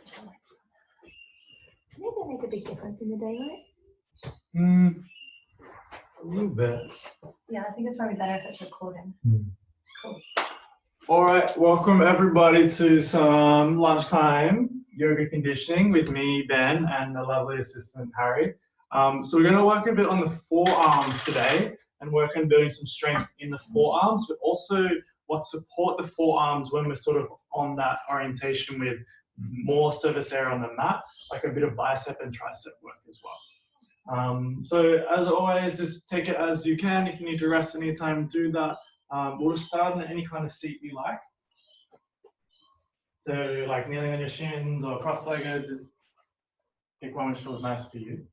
Do you think they make a big difference in the daylight? A little bit. Yeah, I think it's probably better if it's recording. Cool. All right, welcome everybody to some lunchtime yoga conditioning with me, Ben, and the lovely assistant, Harry. So we're going to work a bit on the forearms today and work on building some strength in the forearms, but also what support the forearms when we're sort of on that orientation with more surface area on the mat, like a bit of bicep and tricep work as well. So as always, just take it as you can. If you need to rest anytime, do that. We'll start in any kind of seat you like. So like kneeling on your shins or cross-legged, just pick one which feels nice for you.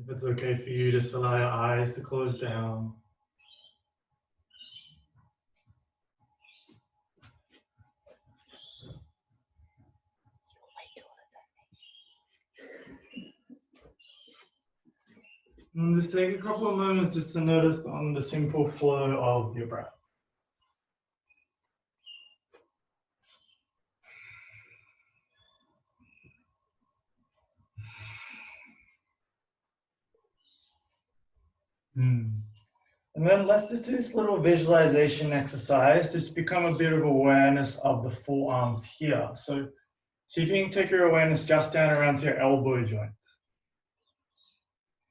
If it's okay for you, just allow your eyes to close down. And just take a couple of moments just to notice on the simple flow of your breath. And then let's just do this little visualization exercise, just become a bit of awareness of the forearms here. So see if you can take your awareness just down around to your elbow joint.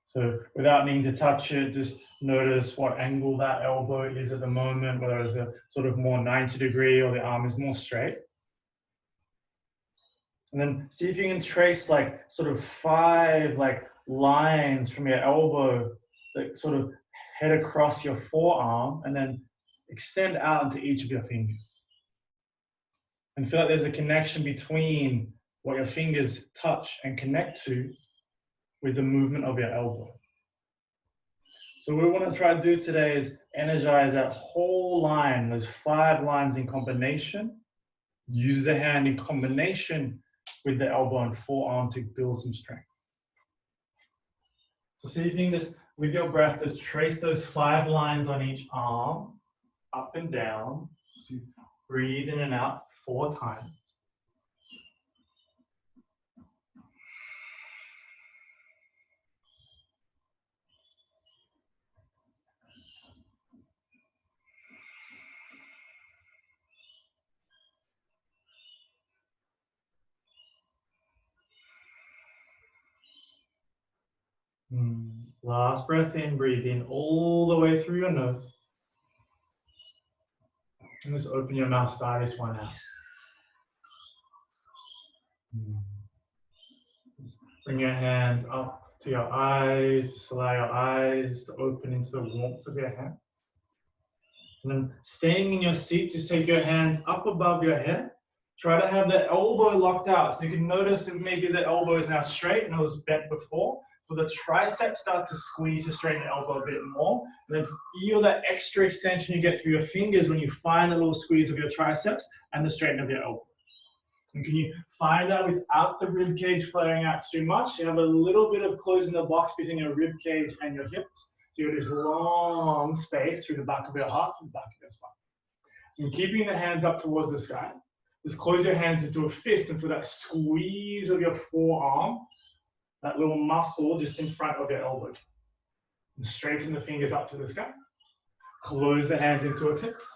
So without needing to touch it, just notice what angle that elbow is at the moment, whether it's a sort of more 90 degree or the arm is more straight. And then see if you can trace like sort of 5 like lines from your elbow that sort of head across your forearm and then extend out into each of your fingers. And feel like there's a connection between what your fingers touch and connect to with the movement of your elbow. So what we want to try to do today is energize that whole line, those 5 lines in combination. Use the hand in combination with the elbow and forearm to build some strength. So see if you can just, with your breath, just trace those 5 lines on each arm, up and down. Breathe in and out 4 times. Last breath in, breathe in all the way through your nose. And just open your mouth, start this one out. Bring your hands up to your eyes, just allow your eyes to open into the warmth of your hand. And then staying in your seat, just take your hands up above your head. Try to have the elbow locked out. So you can notice that maybe the elbow is now straight and it was bent before. So the triceps start to squeeze to straighten the elbow a bit more. And then feel that extra extension you get through your fingers when you find a little squeeze of your triceps and the straightening of your elbow. And can you find that without the rib cage flaring out too much? You have a little bit of closing the box between your rib cage and your hips. So you have this long space through the back of your heart, and the back of your spine. And keeping the hands up towards the sky. Just close your hands into a fist and feel that squeeze of your forearm, that little muscle just in front of your elbow. And straighten the fingers up to the sky. Close the hands into a fist.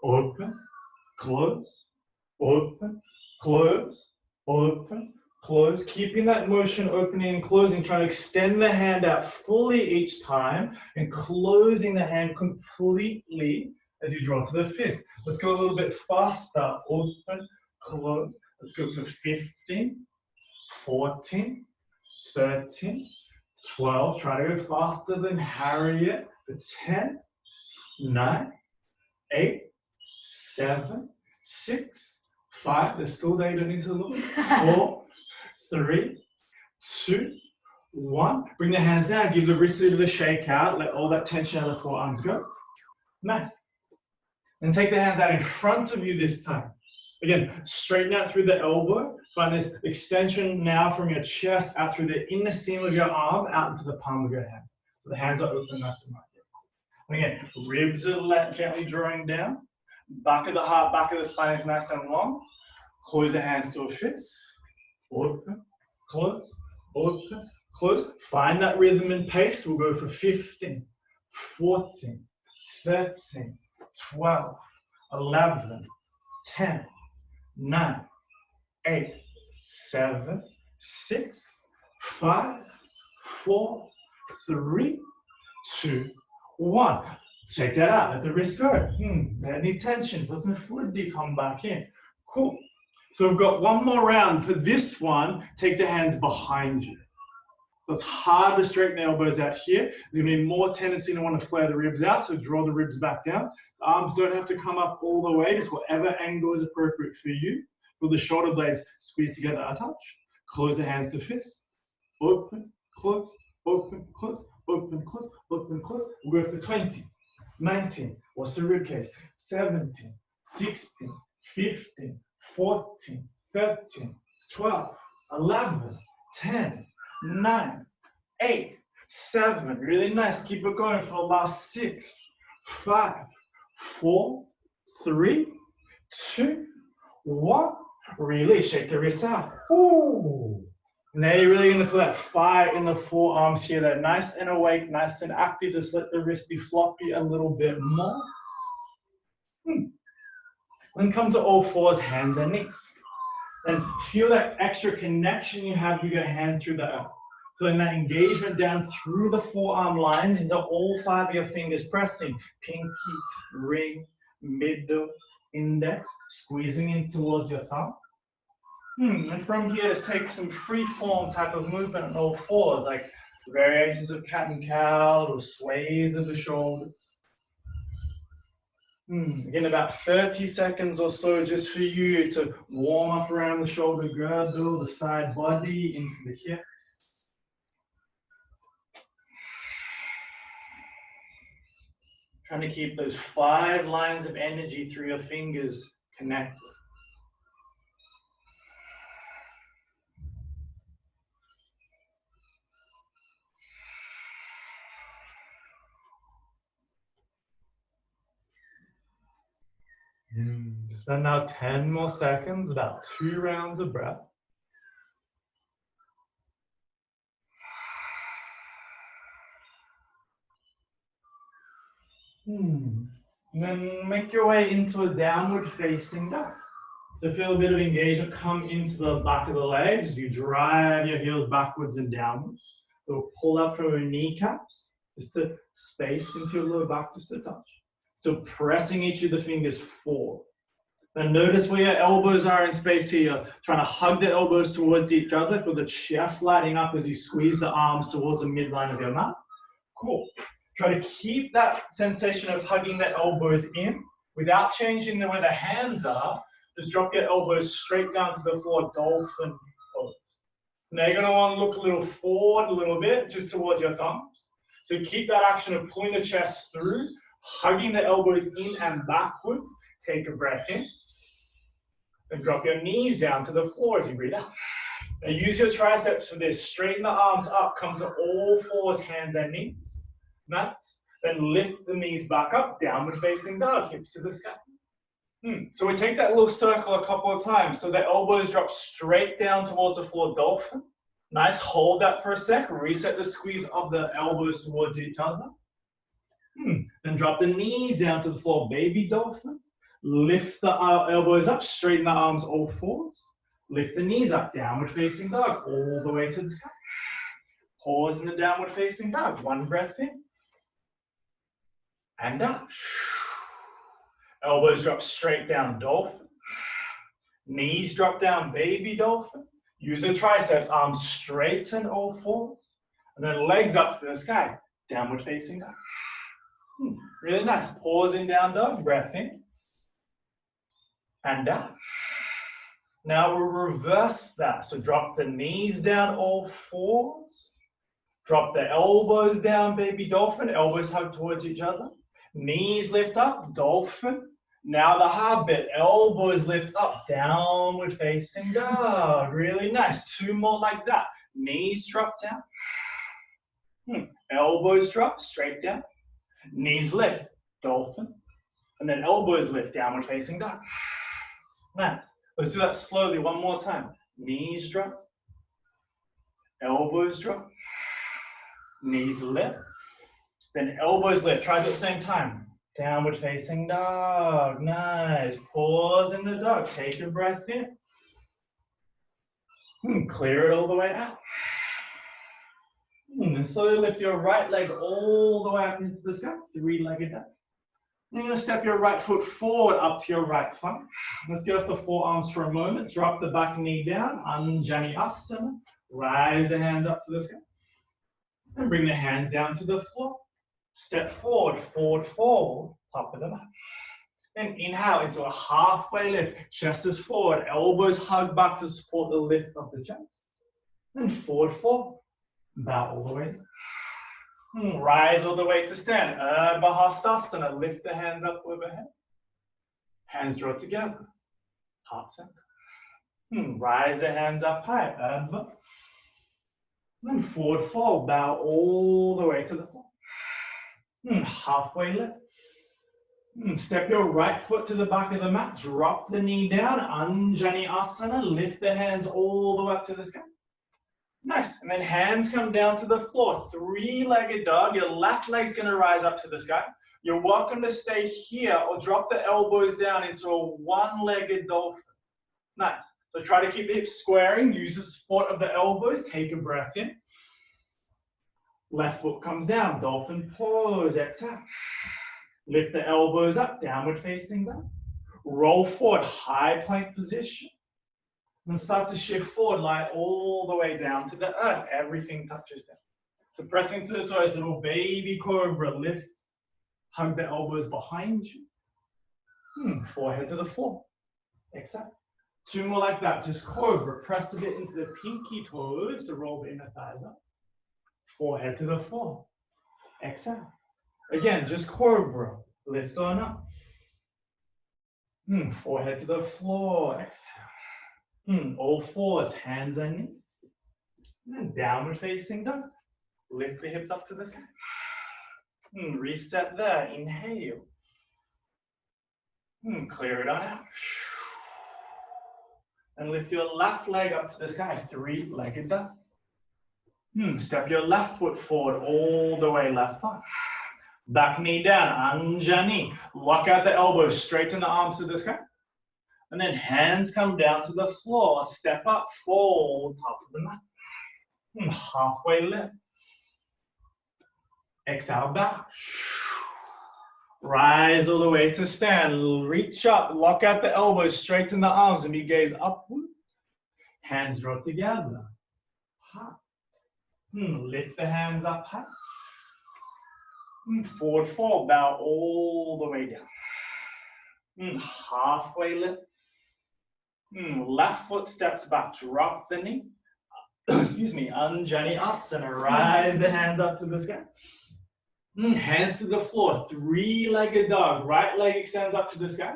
Open, close, open, close, open, close. Keeping that motion opening and closing, trying to extend the hand out fully each time and closing the hand completely as you draw to the fist. Let's go a little bit faster. Open, close. Let's go for 15, 14, 13, 12. Try to go faster than Harriet. For 10, 9, 8, 7, 6, 5. There's still there, you don't need to look. 4, 3, 2, 1. Bring the hands down. Give the wrists a bit of a shake out. Let all that tension out of the forearms go. Nice. And take the hands out in front of you this time. Again, straighten out through the elbow. Find this extension now from your chest out through the inner seam of your arm, out into the palm of your hand. So the hands are open nice and wide. And again, ribs are gently drawing down. Back of the heart, back of the spine is nice and long. Close the hands to a fist. Open, close, open, close. Find that rhythm and pace. We'll go for 15, 14, 13, 12, 11, 10, 9, 8, 7, 6, 5, 4, 3, 2, 1. Check that out. Let the wrist go. Any tension? Feel some fluidity come back in. Cool. So we've got one more round. For this one, take the hands behind you. So it's hard to straighten the elbows out here. There's going to be more tendency to want to flare the ribs out, so draw the ribs back down. The arms don't have to come up all the way, just whatever angle is appropriate for you. With the shoulder blades squeeze together a touch. Close the hands to fist. Open, close, open, close, open, close, open, close. We'll go for 20, 19, what's the rib cage? 17, 16, 15, 14, 13, 12, 11, 10, 9, 8, 7. Really nice. Keep it going for the last 6, 5, 4, 3, 2, 1. Release. Shake the wrists out. Ooh. Now you're really going to feel that fire in the forearms here. That nice and awake, nice and active. Just let the wrist be floppy a little bit more. Then come to all fours, hands and knees. And feel that extra connection you have with your hands through the earth. Feeling that engagement down through the forearm lines into all 5 of your fingers pressing. Pinky, ring, middle, index, squeezing in towards your thumb. And from here, just take some free form type of movement on all fours, like variations of cat and cow or sways of the shoulders. Again, about 30 seconds or so just for you to warm up around the shoulder girdle, the side body, into the hips. Trying to keep those 5 lines of energy through your fingers connected. Spend now 10 more seconds, about 2 rounds of breath. And then make your way into a downward facing dog. So feel a bit of engagement come into the back of the legs. You drive your heels backwards and downwards. So pull up from your kneecaps, just to space into your lower back, just a touch. So pressing each of the fingers forward. Now notice where your elbows are in space here. Trying to hug the elbows towards each other. Feel the chest lighting up as you squeeze the arms towards the midline of your mat. Cool. Try to keep that sensation of hugging the elbows in without changing where the hands are. Just drop your elbows straight down to the floor, dolphin pose. Now you're going to want to look a little forward a little bit, just towards your thumbs. So keep that action of pulling the chest through, hugging the elbows in and backwards. Take a breath in. And drop your knees down to the floor as you breathe out. Now use your triceps for this. Straighten the arms up, come to all fours, hands and knees. Nice. Then lift the knees back up, downward facing dog, hips to the sky. So we take that little circle a couple of times. So the elbows drop straight down towards the floor, dolphin. Nice, hold that for a sec. Reset the squeeze of the elbows towards each other. Then drop the knees down to the floor, baby dolphin. Lift the elbows up, straighten the arms, all fours. Lift the knees up, downward facing dog, all the way to the sky. Pause in the downward facing dog. 1 breath in. And up. Elbows drop straight down, dolphin. Knees drop down, baby dolphin. Use the triceps, arms straighten all fours. And then legs up to the sky, downward facing dog. Really nice. Pausing down dog, breath in. And up. Now we'll reverse that. So drop the knees down, all fours. Drop the elbows down, baby dolphin. Elbows hug towards each other. Knees lift up, dolphin. Now the hard bit, elbows lift up, downward facing dog. Really nice. 2 more like that. Knees drop down. Elbows drop straight down. Knees lift, dolphin. And then elbows lift, downward facing dog. Nice. Let's do that slowly one more time. Knees drop. Elbows drop. Knees lift. Then elbows lift. Try it at the same time. Downward facing dog. Nice. Pause in the dog. Take a breath in. Clear it all the way out. And slowly lift your right leg all the way up into the sky. Three-legged dog. Then you're going to step your right foot forward up to your right thigh. Let's get off the forearms for a moment. Drop the back knee down. Anjani Asana. Rise the hands up to the sky. And bring the hands down to the floor. Step forward, forward, forward. Top of the mat. Then inhale into a halfway lift. Chest is forward. Elbows hug back to support the lift of the chest. Then forward, forward. Bow all the way. Rise all the way to stand. Urdhva Hastasana. Lift the hands up overhead. Hands draw together. Heart center. Rise the hands up high. Urdhva. Then forward fold. Bow all the way to the floor. Halfway lift. Step your right foot to the back of the mat. Drop the knee down. Anjani Asana. Lift the hands all the way up to the sky. Nice. And then hands come down to the floor. Three-legged dog. Your left leg's going to rise up to the sky. You're welcome to stay here or drop the elbows down into a one-legged dolphin. Nice. So try to keep the hips squaring. Use the support of the elbows. Take a breath in. Left foot comes down. Dolphin pose. Exhale. Lift the elbows up. Downward facing dog. Roll forward. High plank position. And start to shift forward, lie all the way down to the earth. Everything touches down. So pressing to the toes, little baby cobra, lift. Hug the elbows behind you. Forehead to the floor. Exhale. Two more like that. Just cobra. Press a bit into the pinky toes to roll the inner thighs up. Forehead to the floor. Exhale. Again, just cobra. Lift on up. Forehead to the floor. Exhale. All fours, hands and knees. And then downward facing dog. Lift the hips up to the sky. Reset there. Inhale. Clear it on out. And lift your left leg up to the sky. Three-legged dog. Step your left foot forward all the way left thigh. Back knee down. Anjani. Lock out the elbows. Straighten the arms to the sky. And then hands come down to the floor. Step up, fold, top of the mat. Halfway lift. Exhale, back. Rise all the way to stand. Reach up, lock out the elbows, straighten the arms, and you gaze upwards. Hands draw together. Heart. Lift the hands up high. Forward fold, bow all the way down. Halfway lift. Left foot steps back, drop the knee. Excuse me, Anjani Asana. Rise the hands up to the sky. Hands to the floor, three-legged dog. Right leg extends up to the sky.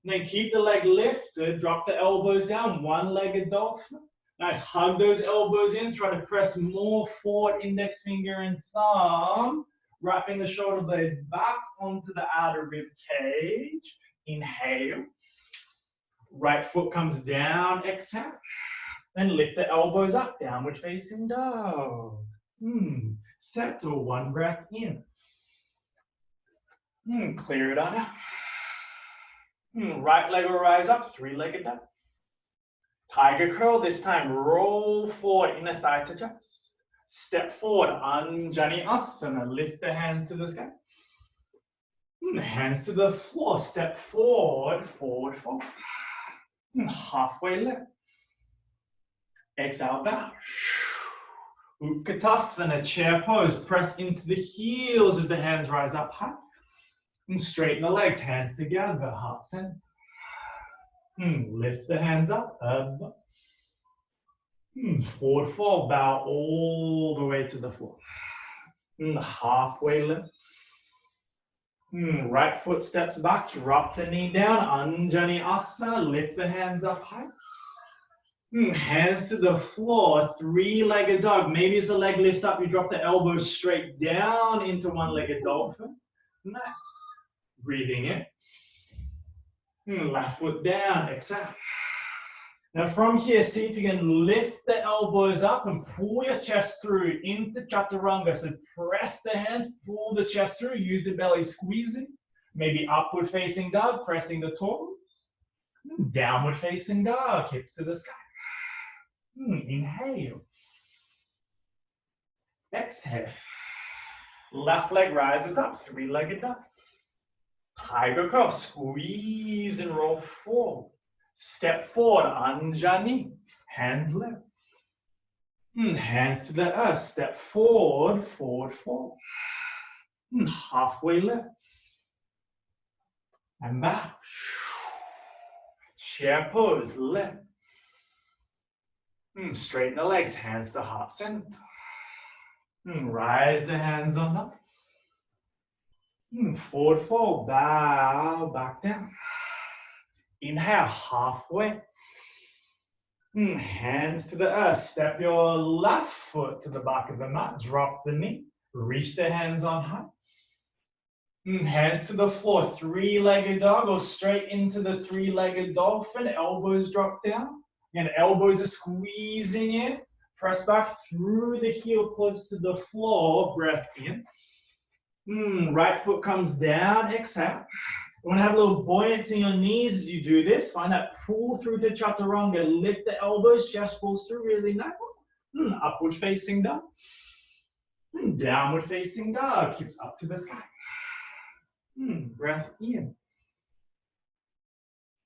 And then keep the leg lifted, drop the elbows down, one-legged dolphin. Nice, hug those elbows in, try to press more forward, index finger and thumb. Wrapping the shoulder blades back onto the outer rib cage. Inhale. Right foot comes down, exhale. Then lift the elbows up, downward facing dog. Settle, one breath in. Clear it on out. Right leg will rise up, three-legged dog. Tiger curl, this time roll forward, inner thigh to chest. Step forward, Anjani Asana, lift the hands to the sky. Hands to the floor, step forward, forward, forward. Halfway lift. Exhale, bow. Utkatasana, chair pose. Press into the heels as the hands rise up high. And straighten the legs, hands together, heart center. Lift the hands up. Forward fold, bow all the way to the floor. Halfway lift. Right foot steps back, drop the knee down, Anjani Asana, lift the hands up high. Hands to the floor, three-legged dog. Maybe as the leg lifts up, you drop the elbows straight down into one-legged dolphin. Nice. Breathing in. Left foot down, exhale. Now from here, see if you can lift the elbows up and pull your chest through into chaturanga. So press the hands, pull the chest through, use the belly squeezing. Maybe upward facing dog, pressing the toes. Downward facing dog, hips to the sky. Inhale. Exhale. Left leg rises up, three-legged dog. Tiger curl, squeeze and roll forward. Step forward, Anjani. Hands lift. Hands to the earth. Step forward, forward, forward. Halfway lift. And back. Chair pose, lift. Straighten the legs, hands to heart center. Rise the hands on up. Forward fold, bow, back down. Inhale, halfway. Hands to the earth. Step your left foot to the back of the mat. Drop the knee. Reach the hands on high. Hands to the floor. Three-legged dog or straight into the three-legged dolphin. Elbows drop down. Again, elbows are squeezing in. Press back through the heel close to the floor. Breath in. Right foot comes down. Exhale. You want to have a little buoyancy in your knees as you do this. Find that pull through to chaturanga. Lift the elbows. Chest pulls through. Really nice. Upward facing dog. Downward facing dog. Hips up to the sky. Breath in.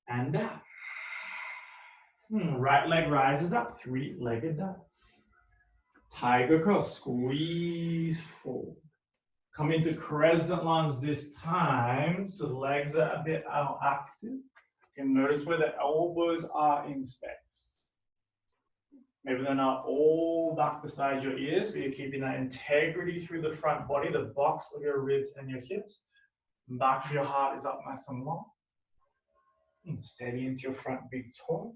And down. Right leg rises up. Three-legged dog. Tiger curl. Squeeze forward. Come into crescent lunge this time, so the legs are a bit active. You can notice where the elbows are in space. Maybe they're not all back beside your ears, but you're keeping that integrity through the front body, the box of your ribs and your hips. Back of your heart is up nice and long. Steady into your front big toe.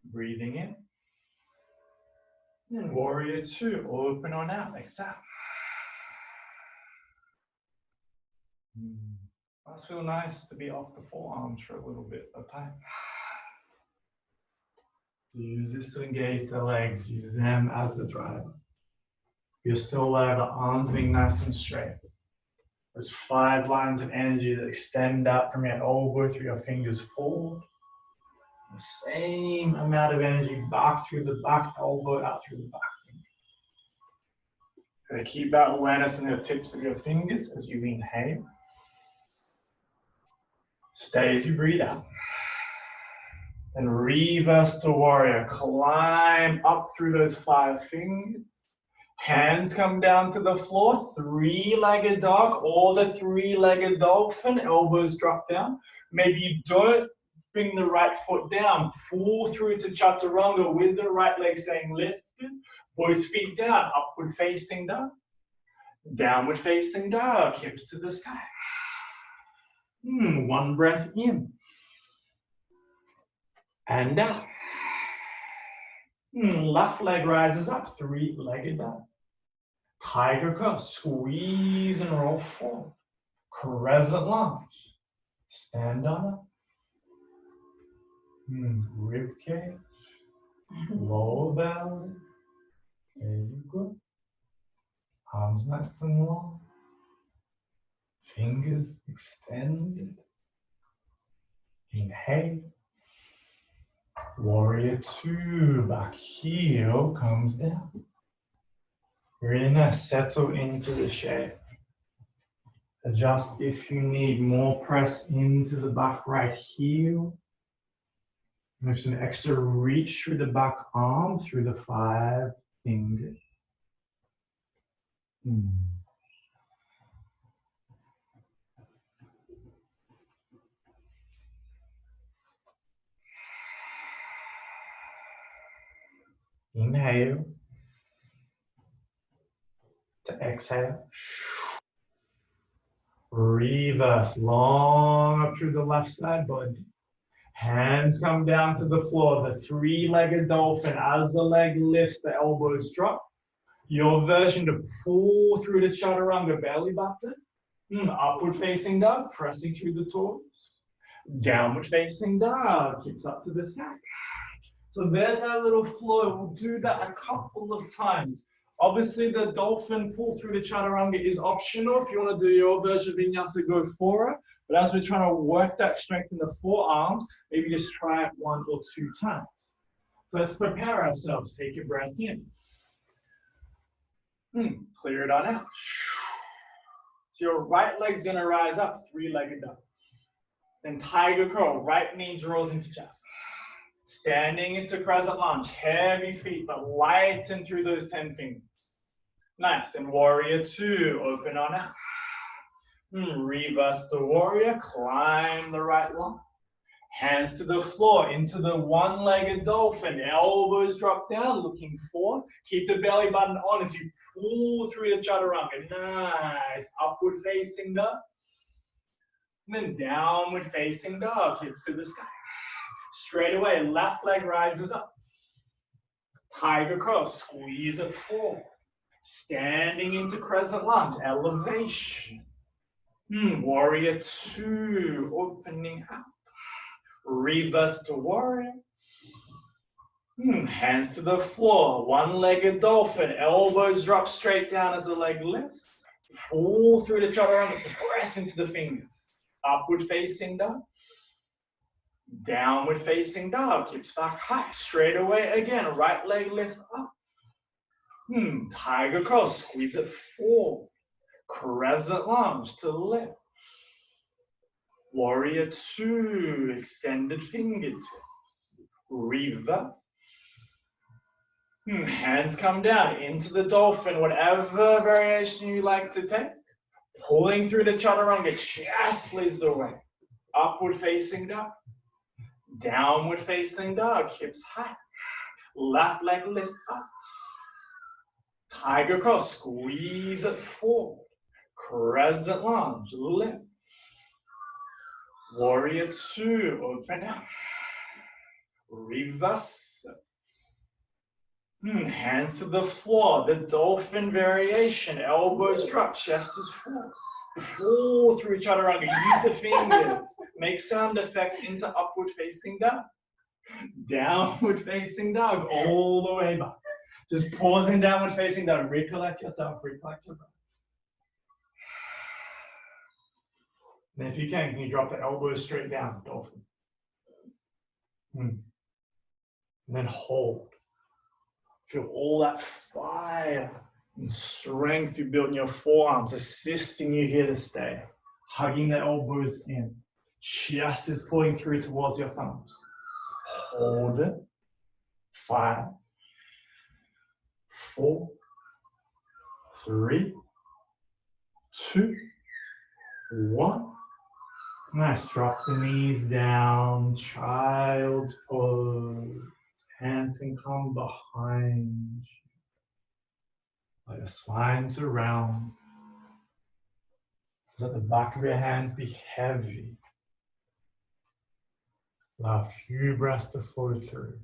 Breathing in. And warrior two, open on out, exhale. Must feel nice to be off the forearms for a little bit of time. Use this to engage the legs, use them as the driver. You're still aware of the arms being nice and straight. There's 5 lines of energy that extend out from your elbow through your fingers forward. The same amount of energy back through the back elbow, out through the back fingers. Keep that awareness in the tips of your fingers as you inhale. Stay as you breathe out. And reverse to warrior. Climb up through those 5 fingers. Hands come down to the floor. Three-legged dog or the three-legged dolphin. Elbows drop down. Maybe you don't bring the right foot down. Pull through to chaturanga with the right leg staying lifted. Both feet down. Upward facing dog. Downward facing dog. Hips to the sky. One breath in. And out. Left leg rises up. Three-legged dog. Tiger curl. Squeeze and roll forward. Crescent lunge. Stand on up. Rib cage. Lower belly. There you go. Arms nice and long. Fingers extended. Inhale. Warrior two. Back heel comes down. Really nice. Settle into the shape. Adjust if you need. More press into the back right heel. There's an extra reach through the back arm, through the 5 fingers. Inhale. To exhale. Reverse long up through the left side body. Hands come down to the floor, the three-legged dolphin. As the leg lifts, the elbows drop. Your version to pull through the chaturanga belly button. Upward facing dog, pressing through the toes. Downward facing dog, keeps up to the sky. So there's our little flow. We'll do that a couple of times. Obviously, the dolphin pull through the chaturanga is optional. If you want to do your version of vinyasa, go for it. But as we're trying to work that strength in the forearms, maybe just try it 1 or 2 times. So let's prepare ourselves. Take a breath in. Clear it on out. So your right leg's going to rise up, three-legged dog. Then tiger curl, right knee draws into chest. Standing into crescent lunge, heavy feet, but lighten through those 10 fingers. Nice, then warrior 2, open on out. Reverse the warrior, climb the right line. Hands to the floor, into the one-legged dolphin. Elbows drop down, looking forward. Keep the belly button on as you pull through the chaturanga. Nice, upward facing dog. And then downward facing dog, hip to the sky. Straight away, left leg rises up. Tiger curl, squeeze it forward. Standing into crescent lunge, elevation. Warrior 2, opening out. Reverse to warrior. Hands to the floor, one-legged dolphin. Elbows drop straight down as the leg lifts. Pull through the chaturanga, press into the fingers. Upward facing dog. Downward facing dog, keeps back high. Straight away again, right leg lifts up. Tiger curl, squeeze it forward. Crescent lunge to lift. Warrior 2, extended fingertips. Reverse. Hands come down into the dolphin, whatever variation you like to take. Pulling through the chaturanga, chest leads the way. Upward facing dog. Downward facing dog, hips high. Left leg lifts up. Tiger curl, squeeze it forward. Crescent lunge, lift. Warrior 2, open out. Reverse. Hands to the floor, the dolphin variation. Elbows drop, chest is forward. Pull through chaturanga, use the fingers. Make sound effects into upward facing dog. Downward facing dog, all the way back. Just pausing downward facing dog. Recollect yourself, recollect your breath. And if you can you drop the elbows straight down, dolphin. And then hold. Feel all that fire and strength you built in your forearms, assisting you here to stay. Hugging the elbows in. Chest is pulling through towards your thumbs. Hold it. 5, 4, 3, 2, 1. Nice. Drop the knees down. Child's pose. Hands can come behind you. Let your spine to round. Let the back of your hands be heavy. Allow a few breaths to flow through.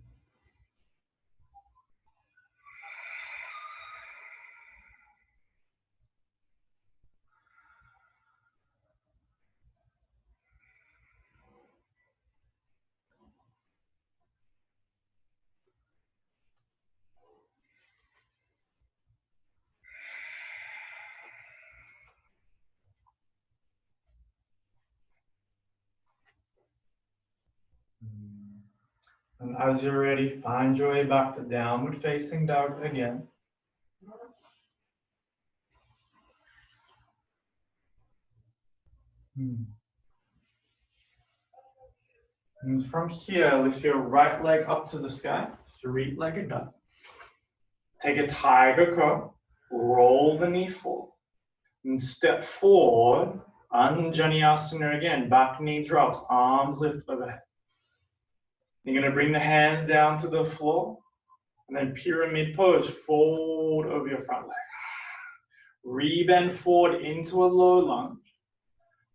And as you're ready, find your way back to downward facing dog again. And from here, lift your right leg up to the sky, three-legged dog. Take a tiger curl, roll the knee forward, and step forward, Anjaneyasana again, back knee drops, arms lift overhead. You're going to bring the hands down to the floor, and then pyramid pose, fold over your front leg. Rebend forward into a low lunge,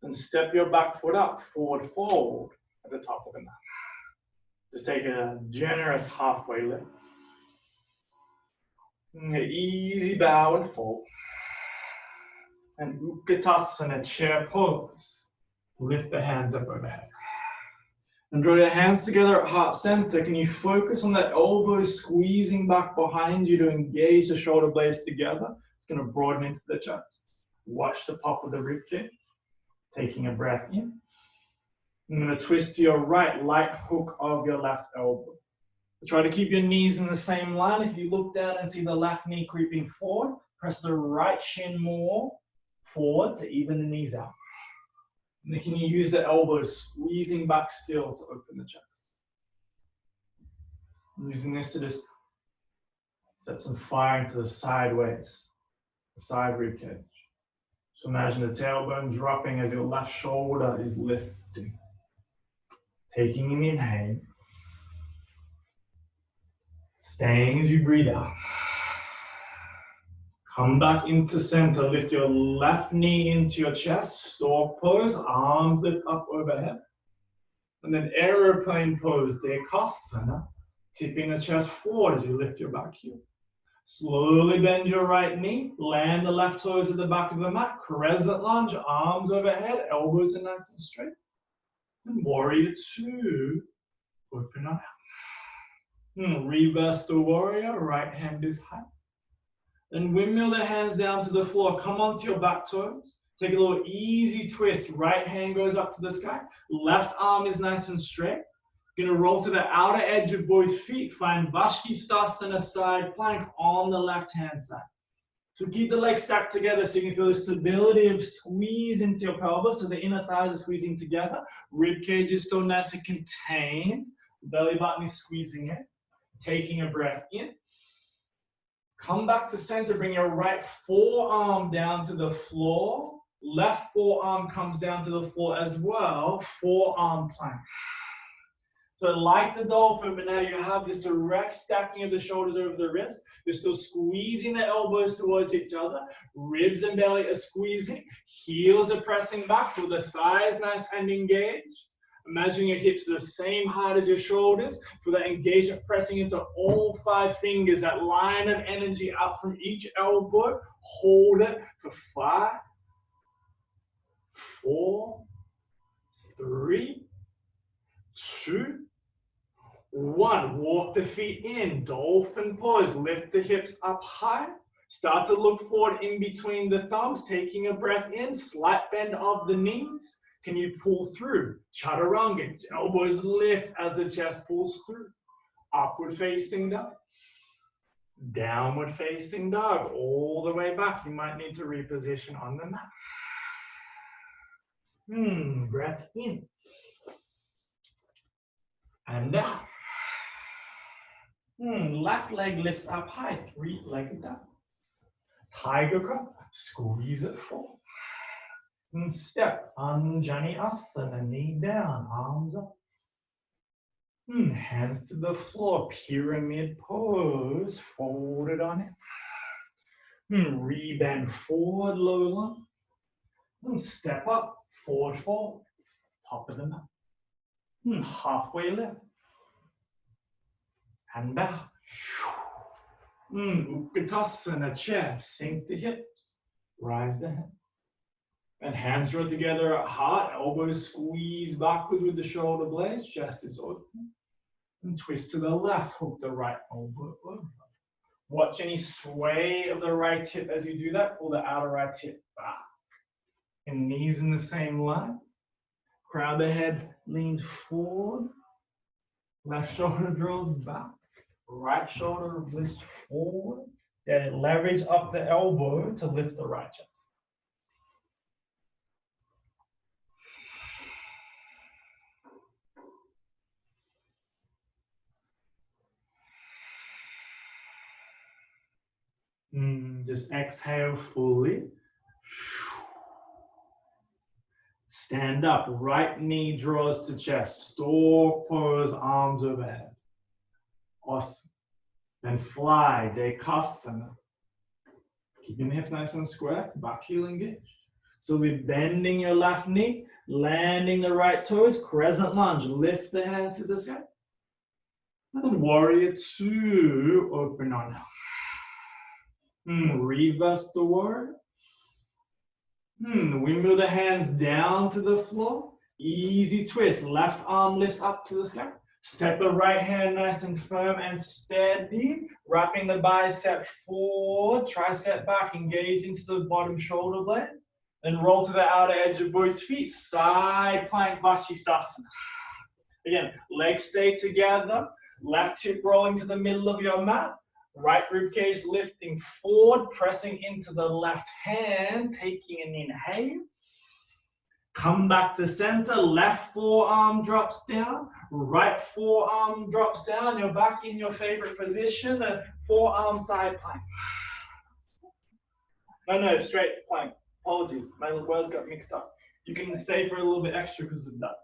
and step your back foot up, forward fold at the top of the mat. Just take a generous halfway lift. Easy bow and fold. And Utkatasana, chair pose. Lift the hands up overhead. And draw your hands together at heart center. Can you focus on that elbows squeezing back behind you to engage the shoulder blades together? It's going to broaden into the chest. Watch the pop of the ribcage. Taking a breath in. I'm going to twist to your right, light hook of your left elbow. Try to keep your knees in the same line. If you look down and see the left knee creeping forward, press the right shin more forward to even the knees out. And then can you use the elbows squeezing back still to open the chest? I'm using this to just set some fire into the side waist, the side rib cage. So imagine the tailbone dropping as your left shoulder is lifting. Taking an inhale. Staying as you breathe out. Come back into center. Lift your left knee into your chest. Stork pose. Arms lift up overhead. And then aeroplane pose. Dekasana. Tipping the chest forward as you lift your back heel. Slowly bend your right knee. Land the left toes at the back of the mat. Crescent lunge. Arms overhead. Elbows are nice and straight. And warrior two. Open up. Reverse the warrior. Right hand is high. Then windmill the hands down to the floor. Come onto your back toes. Take a little easy twist. Right hand goes up to the sky. Left arm is nice and straight. You're going to roll to the outer edge of both feet. Find Vashisthasana side plank on the left hand side. So keep the legs stacked together so you can feel the stability of squeeze into your pelvis. So the inner thighs are squeezing together. Rib cage is still nice and contained. Belly button is squeezing in. Taking a breath in. Come back to center. Bring your right forearm down to the floor. Left forearm comes down to the floor as well. Forearm plank. So like the dolphin, but now you have this direct stacking of the shoulders over the wrist. You're still squeezing the elbows towards each other. Ribs and belly are squeezing. Heels are pressing back with the thighs nice and engaged. Imagine your hips the same height as your shoulders. For that engagement pressing into all 5 fingers. That line of energy up from each elbow. Hold it for 5, 4, 3, 2, 1. Walk the feet in. Dolphin pose. Lift the hips up high. Start to look forward in between the thumbs. Taking a breath in. Slight bend of the knees. Can you pull through? Chaturanga. Elbows lift as the chest pulls through. Upward facing dog. Downward facing dog. All the way back. You might need to reposition on the mat. Breath in. And out. Left leg lifts up high. 3-legged dog. Tiger crab. Squeeze it forward. And step, Anjani Asana, knee down, arms up. Hands to the floor, pyramid pose, folded on it. Rebend forward, low lunge. And step up, forward fold, top of the mat. Halfway lift. And back. Utkatasana, chair, sink the hips, rise the hands. And hands draw together at heart, elbows squeeze backwards with the shoulder blades, chest is open. And twist to the left, hook the right elbow over. Watch any sway of the right hip as you do that. Pull the outer right hip back. And knees in the same line. Crown the head leans forward. Left shoulder draws back. Right shoulder lifts forward. Then leverage up the elbow to lift the right chest. Just exhale fully. Stand up. Right knee draws to chest. Stork pose, arms overhead. Awesome. Then fly, Dekasana. Keeping the hips nice and square. Back heel engaged. So we're bending your left knee, landing the right toes, crescent lunge. Lift the hands to the sky. And warrior two, open on. Reverse the warrior. We move the hands down to the floor. Easy twist. Left arm lifts up to the sky. Set the right hand nice and firm and steady. Wrapping the bicep forward. Tricep back. Engage into the bottom shoulder blade. Then roll to the outer edge of both feet. Side plank Vashisthasana. Again, legs stay together. Left hip rolling to the middle of your mat. Right rib cage lifting forward, pressing into the left hand, taking an inhale. Come back to center, left forearm drops down, right forearm drops down. You're back in your favorite position, a forearm side plank. No, straight plank. Apologies, my words got mixed up. You can stay for a little bit extra because of that.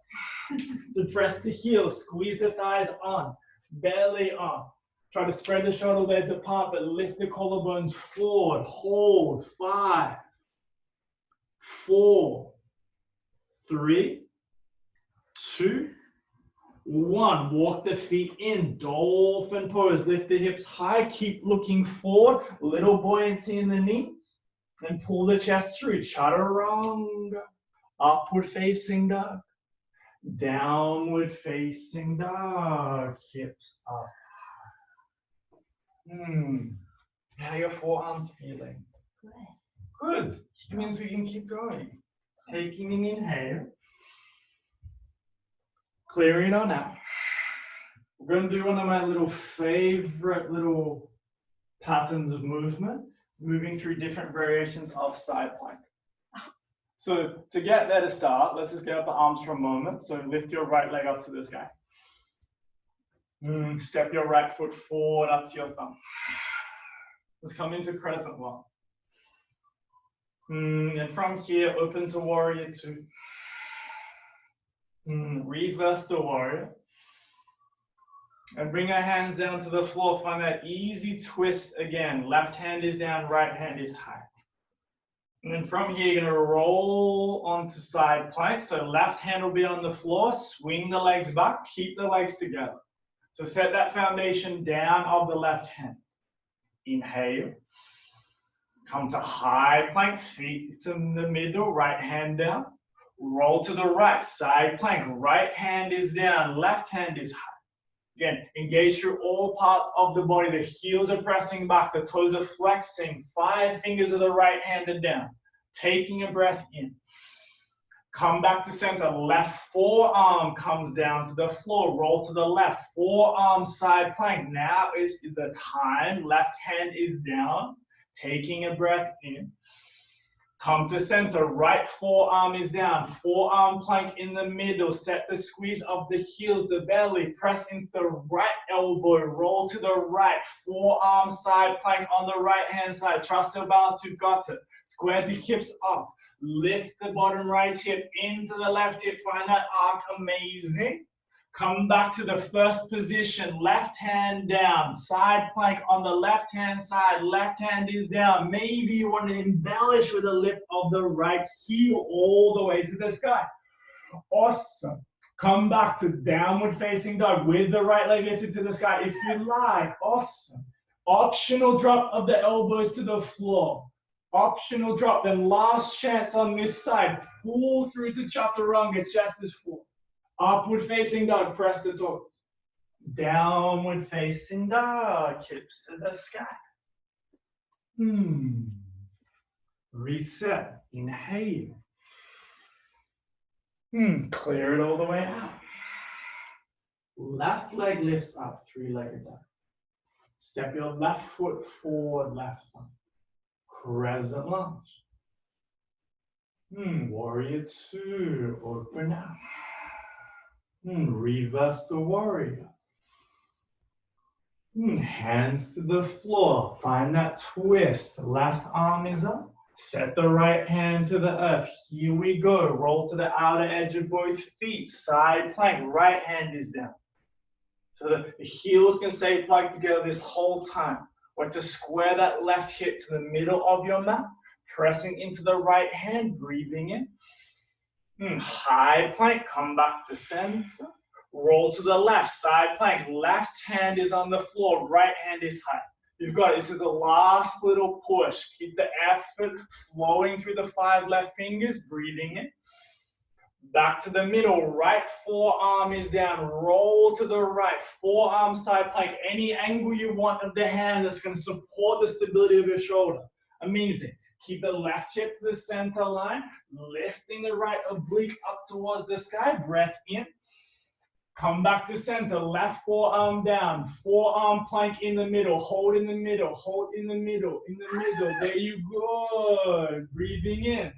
So press the heels, squeeze the thighs on, belly on. Try to spread the shoulder blades apart, but lift the collarbones forward. Hold. 5, 4, 3, 2, 1. Walk the feet in. Dolphin pose. Lift the hips high. Keep looking forward. Little buoyancy in the knees. And pull the chest through. Chaturanga. Upward facing dog. Downward facing dog. Hips up. How are your forearms feeling? Good. It means we can keep going. Taking an inhale. Clearing on out. We're going to do one of my favorite little patterns of movement, moving through different variations of side plank. So to get there to start, let's just get up the arms for a moment. So lift your right leg up to the sky. Step your right foot forward up to your thumb. Let's come into crescent one. And from here, open to warrior two. Reverse to warrior. And bring our hands down to the floor. Find that easy twist again. Left hand is down, right hand is high. And then from here, you're going to roll onto side plank. So left hand will be on the floor. Swing the legs back. Keep the legs together. So set that foundation down of the left hand. Inhale. Come to high plank, feet to the middle, right hand down. Roll to the right, side plank. Right hand is down, left hand is high. Again, engage through all parts of the body. The heels are pressing back, the toes are flexing. 5 fingers of the right hand are down. Taking a breath in. Come back to center. Left forearm comes down to the floor. Roll to the left. Forearm side plank. Now is the time. Left hand is down. Taking a breath in. Come to center. Right forearm is down. Forearm plank in the middle. Set the squeeze of the heels, the belly. Press into the right elbow. Roll to the right. Forearm side plank on the right hand side. Trust your balance. You've got it. Square the hips up. Lift the bottom right hip into the left hip. Find that arc. Amazing. Come back to the first position. Left hand down. Side plank on the left hand side. Left hand is down. Maybe you want to embellish with a lift of the right heel all the way to the sky. Awesome. Come back to downward facing dog with the right leg lifted to the sky if you like. Awesome. Optional drop of the elbows to the floor. Optional drop. Then last chance on this side. Pull through to chaturanga. Chest is full. Upward facing dog. Press the toes. Downward facing dog. Hips to the sky. Reset. Inhale. Clear it all the way out. Left leg lifts up. 3-legged dog. Step your left foot forward. Left thumb. Crescent lunge. Warrior two. Open up. Reverse the warrior. Hands to the floor. Find that twist. Left arm is up. Set the right hand to the earth. Here we go. Roll to the outer edge of both feet. Side plank. Right hand is down. So the heels can stay plugged together this whole time. Want to square that left hip to the middle of your mat. Pressing into the right hand. Breathing in. High plank. Come back to center. Roll to the left, side plank. Left hand is on the floor, right hand is high. You've got it. This is the last little push. Keep the effort flowing through the 5 left fingers, breathing in. Back to the middle, right forearm is down. Roll to the right, forearm side plank. Any angle you want of the hand that's going to support the stability of your shoulder. Amazing. Keep the left hip to the center line, lifting the right oblique up towards the sky. Breath in. Come back to center, left forearm down, forearm plank in the middle, hold in the middle, hold in the middle, in the middle. There you go. Breathing in.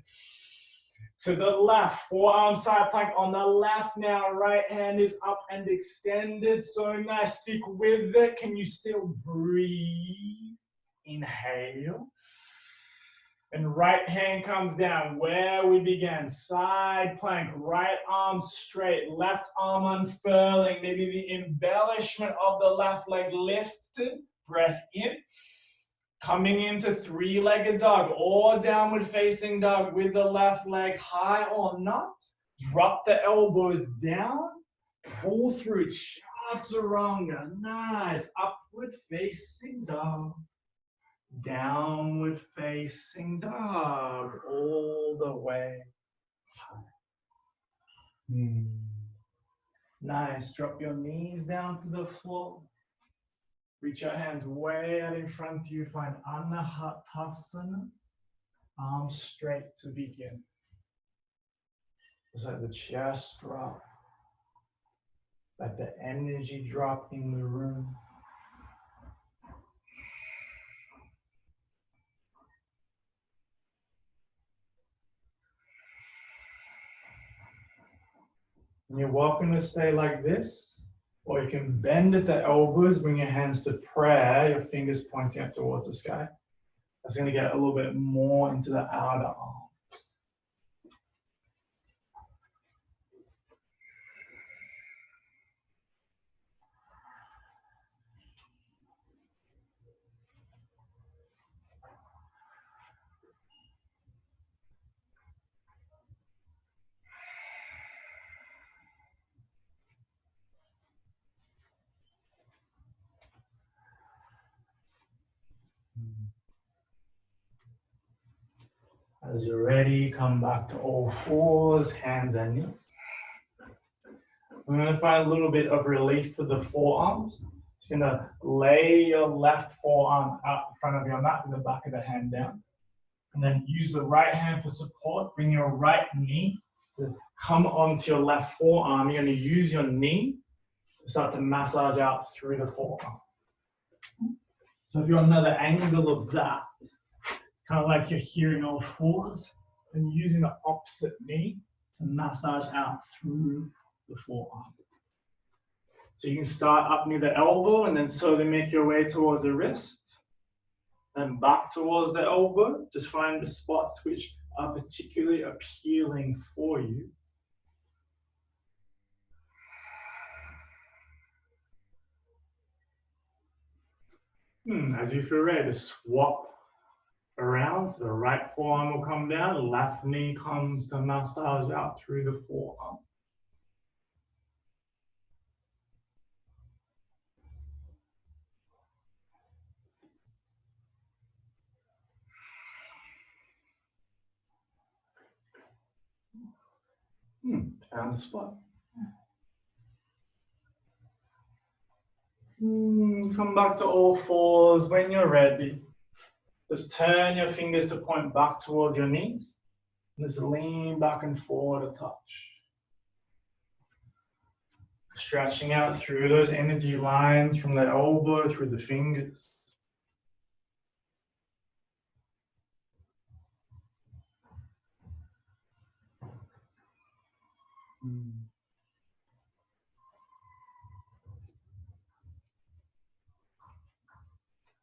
To the left, forearm side plank on the left now. Right hand is up and extended. So nice. Stick with it. Can you still breathe? Inhale. And right hand comes down where we began. Side plank, right arm straight, left arm unfurling. Maybe the embellishment of the left leg lifted. Breath in. Coming into 3-legged dog or downward facing dog with the left leg high or not. Drop the elbows down. Pull through chaturanga. Nice. Upward facing dog. Downward facing dog all the way high. Nice. Drop your knees down to the floor. Reach your hands way out in front of you. Find Anahatasana. Arms straight to begin. Just let the chest drop. Let the energy drop in the room. And you're welcome to stay like this, or you can bend at the elbows, bring your hands to prayer, your fingers pointing up towards the sky. That's going to get a little bit more into the outer arm. As you're ready, come back to all fours, hands and knees. We're going to find a little bit of relief for the forearms. You're going to lay your left forearm out in front of your mat with the back of the hand down. And then use the right hand for support. Bring your right knee to come onto your left forearm. You're going to use your knee to start to massage out through the forearm. So if you're on another angle of that, kind of like you're here in all fours and using the opposite knee to massage out through the forearm. So you can start up near the elbow and then slowly make your way towards the wrist. And back towards the elbow. Just find the spots which are particularly appealing for you. As you feel ready to swap around, so the right forearm will come down, left knee comes to massage out through the forearm. Found the spot. Come back to all fours when you're ready. Just turn your fingers to point back towards your knees. And just lean back and forward a touch. Stretching out through those energy lines from the elbow through the fingers.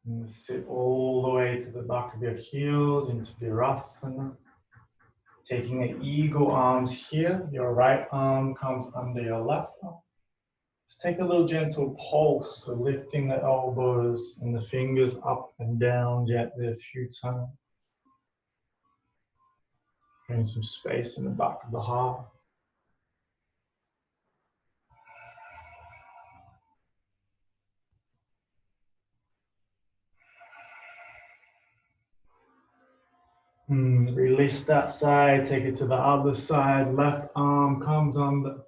And sit all the way to the back of your heels into Virasana. Taking the eagle arms here, your right arm comes under your left arm. Just take a little gentle pulse, so lifting the elbows and the fingers up and down gently a few times. Creating some space in the back of the heart. Release that side, take it to the other side. Left arm comes under.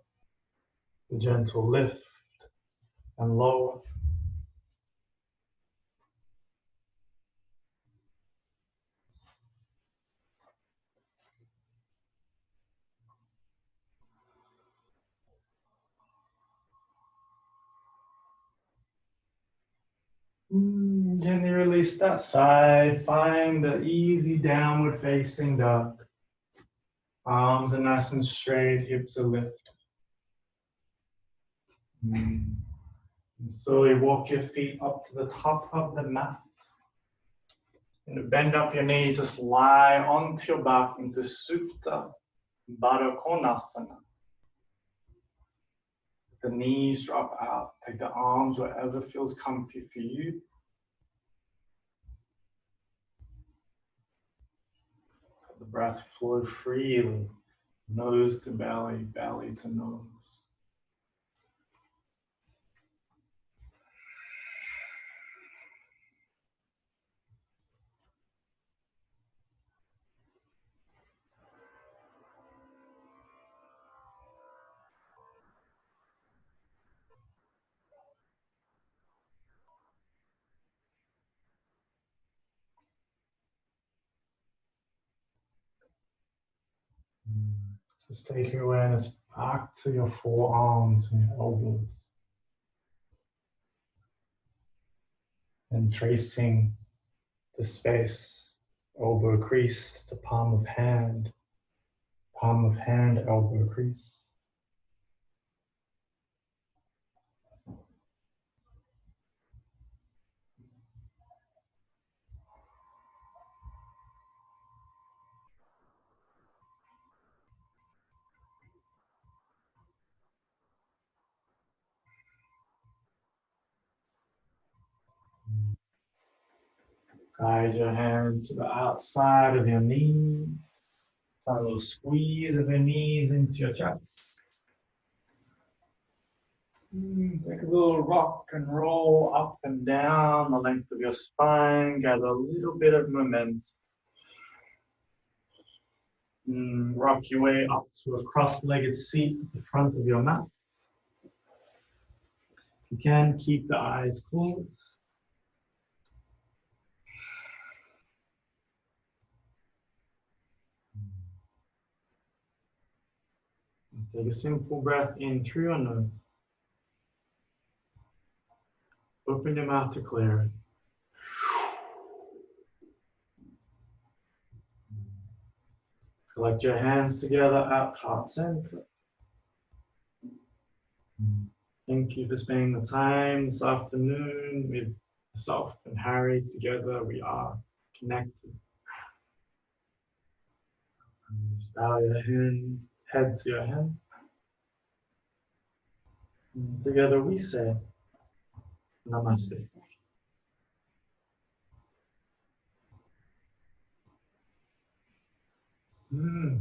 The gentle lift and lower. Gently release that side. Find the easy downward facing dog. Arms are nice and straight, hips are lifted. And slowly walk your feet up to the top of the mat. And bend up your knees, just lie onto your back into Supta Baddha Konasana. The knees drop out. Take the arms wherever feels comfy for you. Let the breath flow freely, nose to belly, belly to nose. Just take your awareness back to your forearms and your elbows. And tracing the space, elbow crease to palm of hand, elbow crease. Guide your hands to the outside of your knees. A little squeeze of your knees into your chest. Take a little rock and roll up and down the length of your spine. Gather a little bit of momentum. Rock your way up to a cross-legged seat at the front of your mat. If you can, keep the eyes closed. Take a simple breath in through your nose. Open your mouth to clear it. Collect your hands together at heart center. Thank you for spending the time this afternoon with myself and Harry. Together we are connected. Just bow your head to your hands. And together we say Namaste.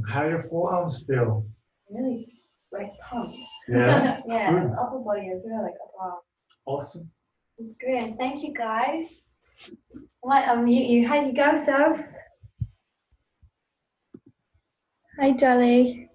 How your forearms feel? Really, like pumped. Yeah? Yeah, Good. upper body as well, like upper arms. Awesome. It's good. Thank you, guys. What you how'd you go, so? Hi, Dolly.